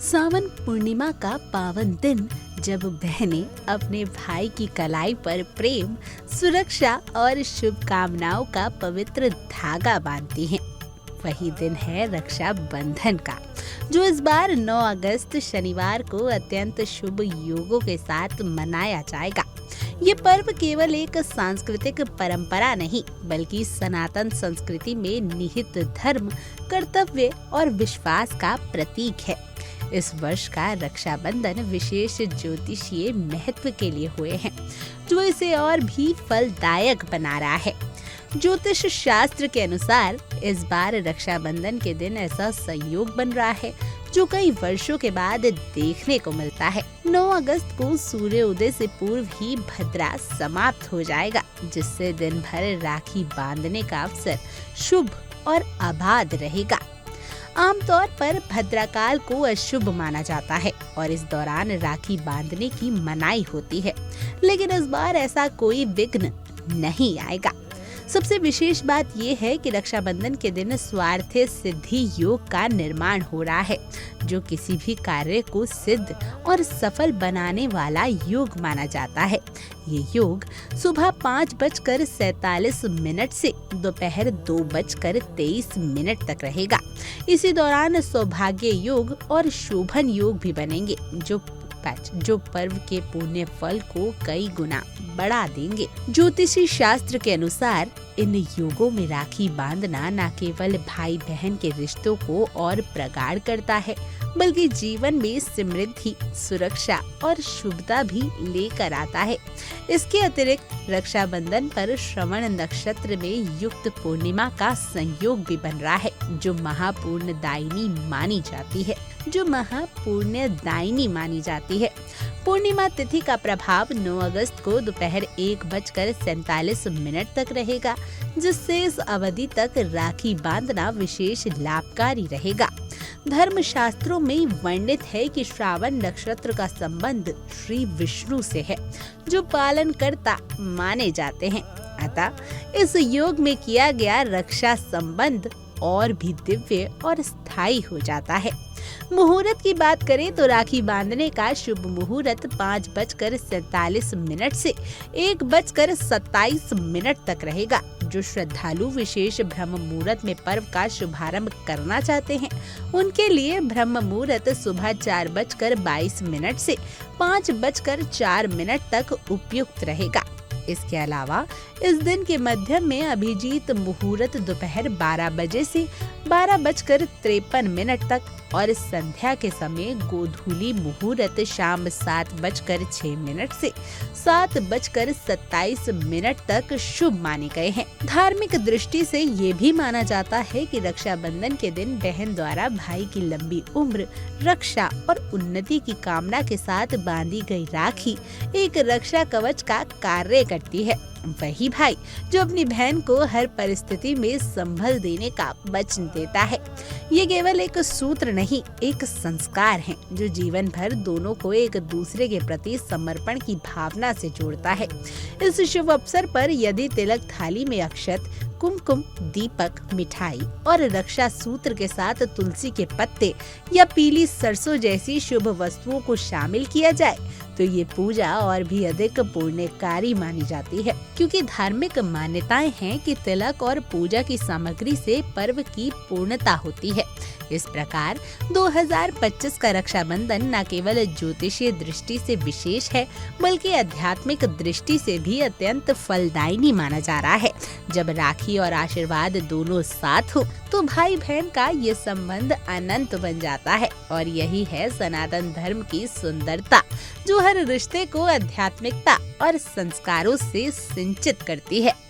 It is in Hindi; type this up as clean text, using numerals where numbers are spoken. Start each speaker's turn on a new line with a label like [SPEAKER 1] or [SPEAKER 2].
[SPEAKER 1] सावन पूर्णिमा का पावन दिन, जब बहनें अपने भाई की कलाई पर प्रेम, सुरक्षा और शुभकामनाओं का पवित्र धागा बांधती हैं। वही दिन है रक्षा बंधन का, जो इस बार 9 अगस्त शनिवार को अत्यंत शुभ योगों के साथ मनाया जाएगा। ये पर्व केवल एक सांस्कृतिक परंपरा नहीं, बल्कि सनातन संस्कृति में निहित धर्म, कर्तव्य और विश्वास का प्रतीक है। इस वर्ष का रक्षाबंधन विशेष ज्योतिषीय महत्व के लिए हुए हैं, जो इसे और भी फलदायक बना रहा है। ज्योतिष शास्त्र के अनुसार इस बार रक्षाबंधन के दिन ऐसा संयोग बन रहा है, जो कई वर्षों के बाद देखने को मिलता है। 9 अगस्त को सूर्य उदय से पूर्व ही भद्रा समाप्त हो जाएगा, जिससे दिन भर राखी बांधने का अवसर शुभ और आबाद रहेगा। आमतौर पर भद्राकाल को अशुभ माना जाता है और इस दौरान राखी बांधने की मनाही होती है, लेकिन इस बार ऐसा कोई विघ्न नहीं आएगा। सबसे विशेष बात यह है कि रक्षाबंधन के दिन स्वार्थ सिद्धि योग का निर्माण हो रहा है, जो किसी भी कार्य को सिद्ध और सफल बनाने वाला योग माना जाता है। ये योग सुबह 5:47 से दोपहर 2:23 तक रहेगा। इसी दौरान सौभाग्य योग और शोभन योग भी बनेंगे, जो पर्व के पुण्य फल को कई गुना बढ़ा देंगे। ज्योतिषी शास्त्र के अनुसार इन योगों में राखी बांधना न केवल भाई बहन के रिश्तों को और प्रगाढ़ करता है, बल्कि जीवन में समृद्धि, सुरक्षा और शुभता भी लेकर आता है। इसके अतिरिक्त रक्षाबंधन पर श्रवण नक्षत्र में युक्त पूर्णिमा का संयोग भी बन रहा है, जो महापुण्यदायिनी मानी जाती है। पूर्णिमा तिथि का प्रभाव 9 अगस्त को दोपहर 1:47 तक रहेगा, जिससे इस अवधि तक राखी बांधना विशेष लाभकारी रहेगा। धर्म शास्त्रों में वर्णित है कि श्रावण नक्षत्र का संबंध श्री विष्णु से है, जो पालनकर्ता माने जाते हैं। अतः इस योग में किया गया रक्षा संबंध और भी दिव्य और स्थायी हो जाता है। मुहूर्त की बात करें तो राखी बांधने का शुभ मुहूर्त 5:47 से 1:27 तक रहेगा। जो श्रद्धालु विशेष ब्रह्म मुहूर्त में पर्व का शुभारंभ करना चाहते हैं, उनके लिए ब्रह्म मुहूर्त सुबह 4:22 से 5:04 तक उपयुक्त रहेगा। इसके अलावा इस दिन के मध्यम में अभिजीत मुहूर्त दोपहर 12 बजे से 12:53 तक और संध्या के समय गोधूली मुहूर्त शाम 7:06 से 7:27 तक शुभ माने गए हैं। धार्मिक दृष्टि से ये भी माना जाता है कि रक्षाबंधन के दिन बहन द्वारा भाई की लंबी उम्र, रक्षा और उन्नति की कामना के साथ बांधी गई राखी एक रक्षा कवच का कार्य करती है। वही भाई जो अपनी बहन को हर परिस्थिति में संभल देने का वचन देता है। ये केवल एक सूत्र नहीं, एक संस्कार है, जो जीवन भर दोनों को एक दूसरे के प्रति समर्पण की भावना से जोड़ता है। इस शुभ अवसर पर यदि तिलक थाली में अक्षत, कुमकुम, दीपक, मिठाई और रक्षा सूत्र के साथ तुलसी के पत्ते या पीली सरसों जैसी शुभ वस्तुओं को शामिल किया जाए, तो ये पूजा और भी अधिक पुण्यकारी मानी जाती है, क्योंकि धार्मिक मान्यताएं हैं कि तिलक और पूजा की सामग्री से पर्व की पूर्णता होती है। इस प्रकार 2025 का रक्षाबंधन न केवल ज्योतिषीय दृष्टि से विशेष है, बल्कि आध्यात्मिक दृष्टि से भी अत्यंत फलदायिनी माना जा रहा है। जब राखी और आशीर्वाद दोनों साथ हो, तो भाई बहन का ये संबंध अनंत बन जाता है। और यही है सनातन धर्म की सुंदरता, जो हर रिश्ते को आध्यात्मिकता और संस्कारों से सिंचित करती है।